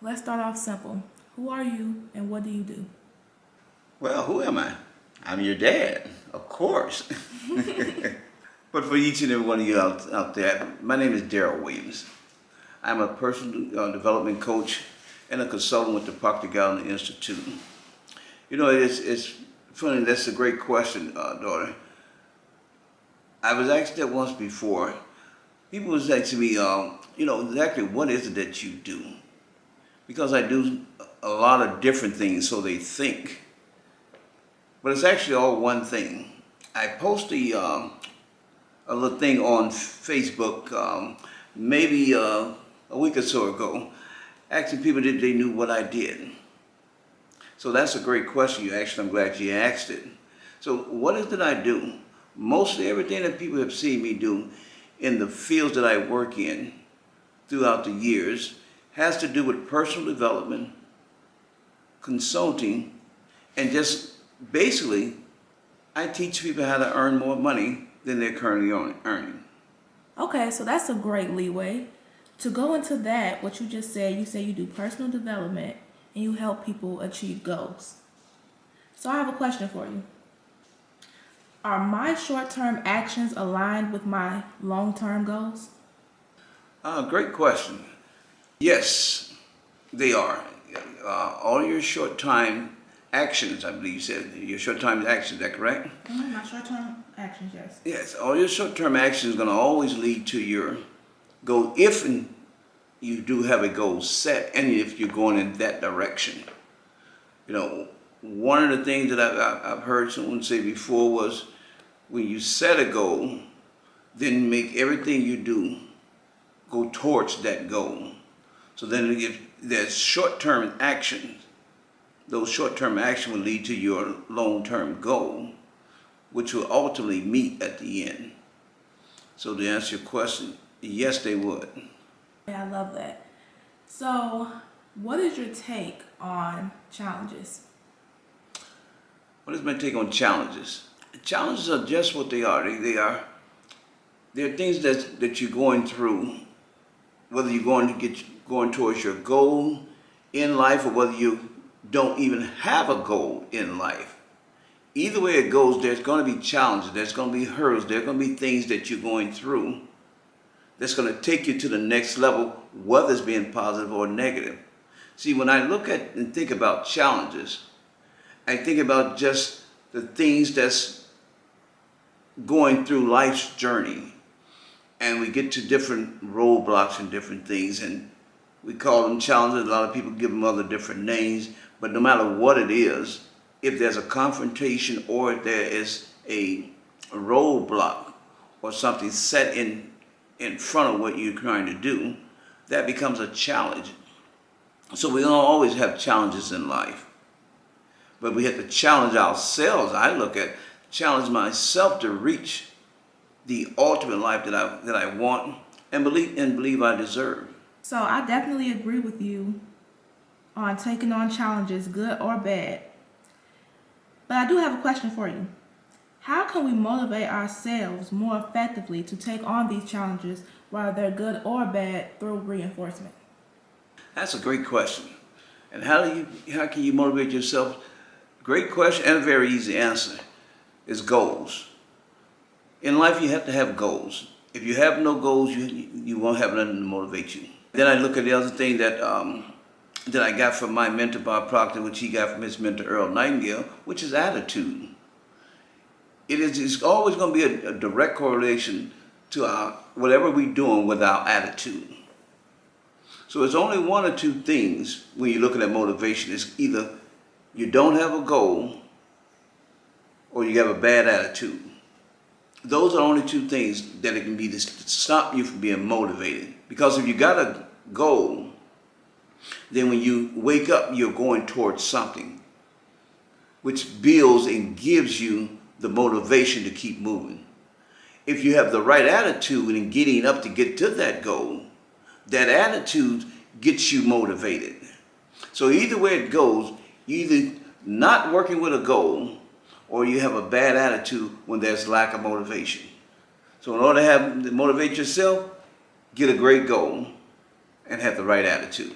Let's start off simple. Who are you and what do you do? Well, who am I? I'm your dad, of course. But for each and every one of you out there, my name is Daryl Williams. I'm a personal development coach and a consultant with the Proctor Gallagher Institute. You know, it's funny, that's a great question, daughter. I was asked that once before. People was asking me, exactly what is it that you do? Because I do a lot of different things, so they think. But it's actually all one thing. I post a little thing on Facebook maybe a week or so ago, asking people if they knew what I did. So that's a great question you asked. I'm glad you asked it. So what is it I do? Mostly everything that people have seen me do in the fields that I work in throughout the years has to do with personal development, consulting, and just basically I teach people how to earn more money than they're currently earning. Okay, so that's a great leeway. To go into that, what you say you do personal development and you help people achieve goals. So I have a question for you. Are my short term actions aligned with my long term goals? Great question. Yes, they are. All your short time actions, I believe you said, your short time actions, is that correct? My short term actions, yes. Yes, all your short term actions are going to always lead to your goal if you do have a goal set and if you're going in that direction. You know, one of the things that I've heard someone say before was when you set a goal, then make everything you do go towards that goal. So then if there's short-term actions, those short-term actions will lead to your long-term goal, which will ultimately meet at the end. So to answer your question, yes, they would. Yeah, I love that. So, what is your take on challenges? What is my take on challenges? Challenges are just what they are. They're things that you're going through, whether you're going towards your goal in life or whether you don't even have a goal in life. Either way it goes, there's going to be challenges, there's going to be hurdles, there's going to be things that you're going through that's going to take you to the next level, whether it's being positive or negative. See, when I look at and think about challenges, I think about just the things that's going through life's journey. And we get to different roadblocks and different things, and we call them challenges. A lot of people give them other different names, but no matter what it is, if there's a confrontation or if there is a roadblock or something set in front of what you're trying to do, that becomes a challenge. So we don't always have challenges in life, but we have to challenge ourselves. I look at challenge myself to reach the ultimate life that I want and believe I deserve. So, I definitely agree with you on taking on challenges, good or bad. But I do have a question for you. How can we motivate ourselves more effectively to take on these challenges, whether they're good or bad, through reinforcement? That's a great question. And how can you motivate yourself? Great question and a very easy answer is goals. In life, you have to have goals. If you have no goals, you won't have nothing to motivate you. Then I look at the other thing that I got from my mentor Bob Proctor, which he got from his mentor Earl Nightingale, which is attitude. It's always going to be a direct correlation to whatever we're doing with our attitude. So it's only one or two things when you're looking at motivation. It's either you don't have a goal or you have a bad attitude. Those are only two things that it can be to stop you from being motivated. Because if you got a goal, then when you wake up, you're going towards something, which builds and gives you the motivation to keep moving. If you have the right attitude in getting up to get to that goal, that attitude gets you motivated. So either way it goes, you either not working with a goal or you have a bad attitude when there's lack of motivation. So in order to motivate yourself, get a great goal and have the right attitude.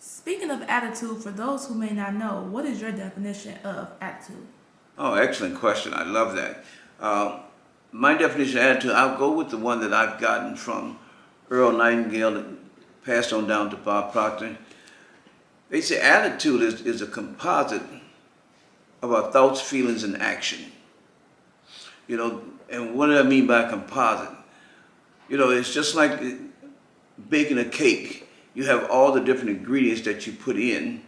Speaking of attitude, for those who may not know, what is your definition of attitude? Oh, excellent question. I love that. My definition of attitude, I'll go with the one that I've gotten from Earl Nightingale that passed on down to Bob Proctor. They say attitude is a composite of our thoughts, feelings, and action. You know, and what do I mean by composite? You know, it's just like baking a cake. You have all the different ingredients that you put in.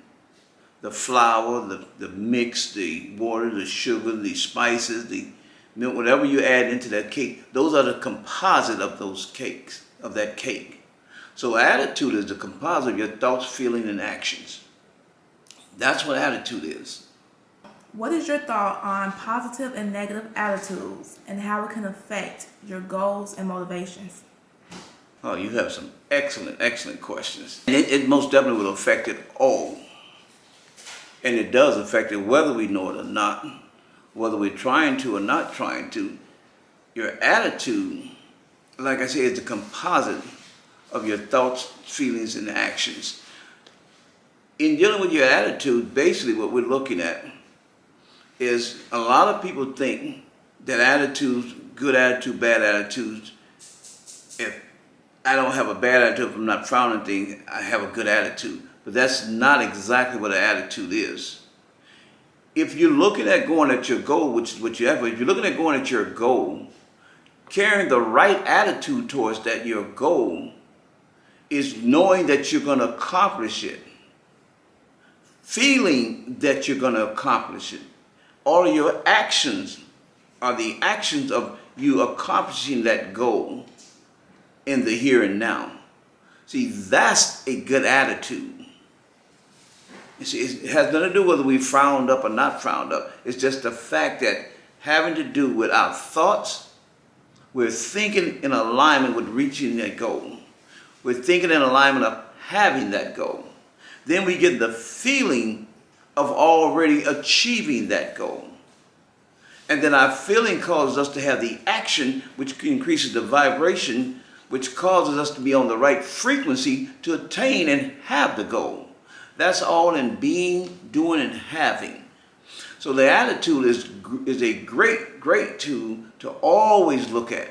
The flour, the mix, the water, the sugar, the spices, the milk, whatever you add into that cake, those are the composite of those cakes, of that cake. So attitude is the composite of your thoughts, feelings, and actions. That's what attitude is. What is your thought on positive and negative attitudes and how it can affect your goals and motivations? Oh, you have some excellent questions. And it most definitely will affect it all. And it does affect it whether we know it or not, whether we're trying to or not trying to. Your attitude, like I say, is the composite of your thoughts, feelings, and actions. In dealing with your attitude, basically what we're looking at is a lot of people think that attitudes, good attitude, bad attitudes, if I don't have a bad attitude, if I'm not frowning things, I have a good attitude. But that's not exactly what an attitude is. If you're looking at going at your goal, which is what you have, if you're looking at going at your goal, carrying the right attitude towards that your goal is knowing that you're going to accomplish it, feeling that you're going to accomplish it. All of your actions are the actions of you accomplishing that goal in the here and now. See, that's a good attitude. You see, it has nothing to do whether we frowned up or not frowned up. It's just the fact that having to do with our thoughts, we're thinking in alignment with reaching that goal. We're thinking in alignment of having that goal. Then we get the feeling of already achieving that goal. And then our feeling causes us to have the action, which increases the vibration, which causes us to be on the right frequency to attain and have the goal. That's all in being, doing, and having. So the attitude is a great tool to always look at.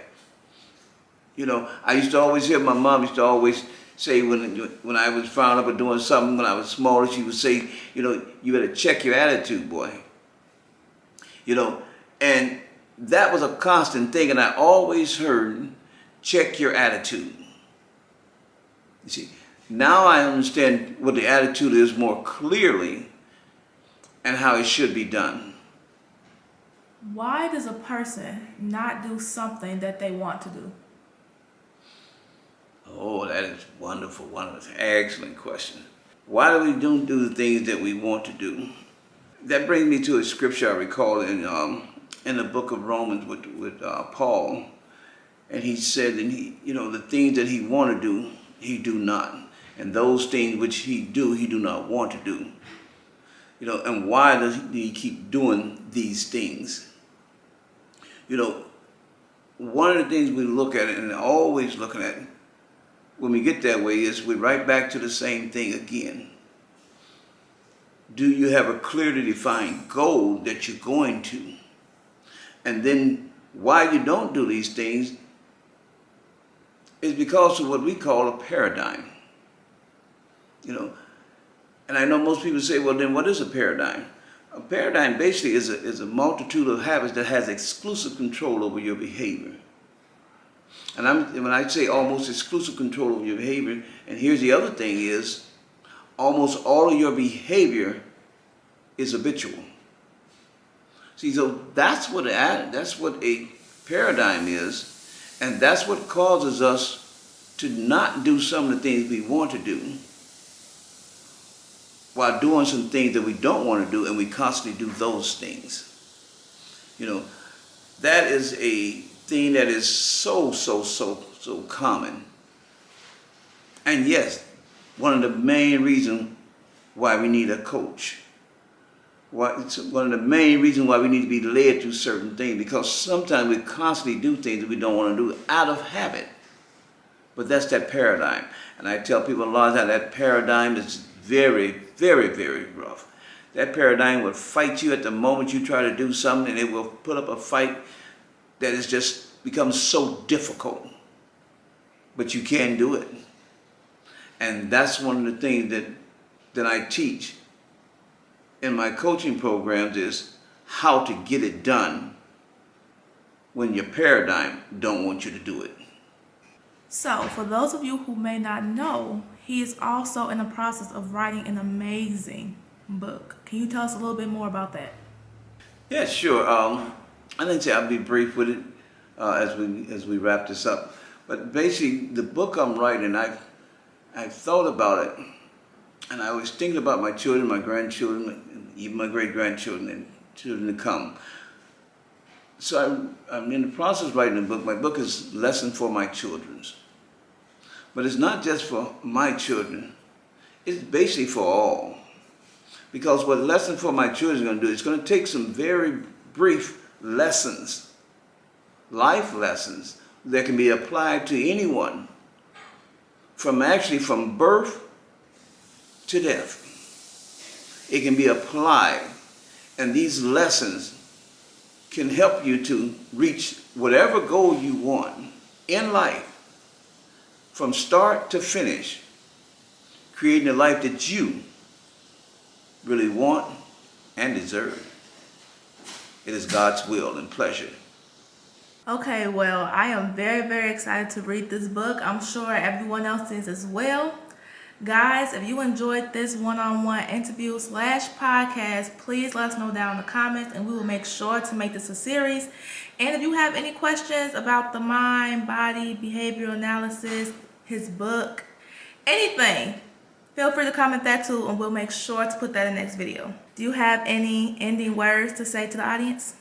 You know, I used to always hear my mom used to always say when I was frowned up or doing something when I was smaller, she would say, you know, you better check your attitude, boy. You know, and that was a constant thing, and I always heard, check your attitude. You see, now I understand what the attitude is more clearly and how it should be done. Why does a person not do something that they want to do? Oh, that is wonderful, excellent question. Why do we don't do the things that we want to do? That brings me to a scripture I recall in the book of Romans with Paul, and he said, and the things that he want to do, he do not, and those things which he do not want to do. You know, and why does he keep doing these things? You know, one of the things we look at and always looking at when we get that way is we're right back to the same thing again. Do you have a clearly defined goal that you're going to? And then why you don't do these things is because of what we call a paradigm. You know, and I know most people say, well, then what is a paradigm? A paradigm basically is a multitude of habits that has exclusive control over your behavior. And when I say almost exclusive control over your behavior, and here's the other thing is, almost all of your behavior is habitual. See, so that's what a paradigm is, and that's what causes us to not do some of the things we want to do, while doing some things that we don't want to do, and we constantly do those things. You know, that is a thing that is so common. And yes, one of the main reasons why we need a coach. It's one of the main reasons why we need to be led to certain things, because sometimes we constantly do things that we don't want to do out of habit. But that's that paradigm. And I tell people a lot of times that paradigm is very, very, very rough. That paradigm will fight you at the moment you try to do something, and it will put up a fight that is just becomes so difficult. But you can do it. And that's one of the things that I teach in my coaching programs is how to get it done when your paradigm don't want you to do it. So, for those of you who may not know, he is also in the process of writing an amazing book. Can you tell us a little bit more about that? Yeah, sure. I didn't say I'll be brief with it as we wrap this up. But basically, the book I'm writing, I've thought about it, and I was thinking about my children, my grandchildren, and even my great-grandchildren and children to come. So I'm in the process of writing a book. My book is Lesson for My Children's. But it's not just for my children. It's basically for all. Because what Lesson for My Children is going to do, it's going to take some very brief lessons, life lessons, that can be applied to anyone from birth to death. It can be applied, and these lessons can help you to reach whatever goal you want in life from start to finish, creating a life that you really want and deserve. It is God's will and pleasure. Okay, well, I am very, very excited to read this book. I'm sure everyone else is as well. Guys, if you enjoyed this one-on-one interview / podcast, please let us know down in the comments and we will make sure to make this a series. And if you have any questions about the mind, body, behavioral analysis, his book, anything, feel free to comment that too and we'll make sure to put that in the next video. Do you have any ending words to say to the audience?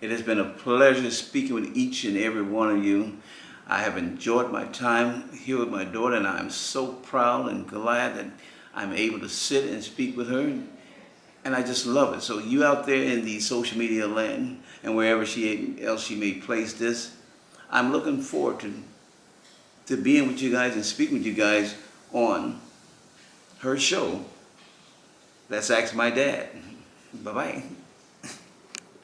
It has been a pleasure speaking with each and every one of you. I have enjoyed my time here with my daughter, and I'm so proud and glad that I'm able to sit and speak with her, and I just love it. So you out there in the social media land and wherever else she may place this, I'm looking forward to being with you guys and speaking with you guys on her show, Let's Ask My Dad. Bye-bye.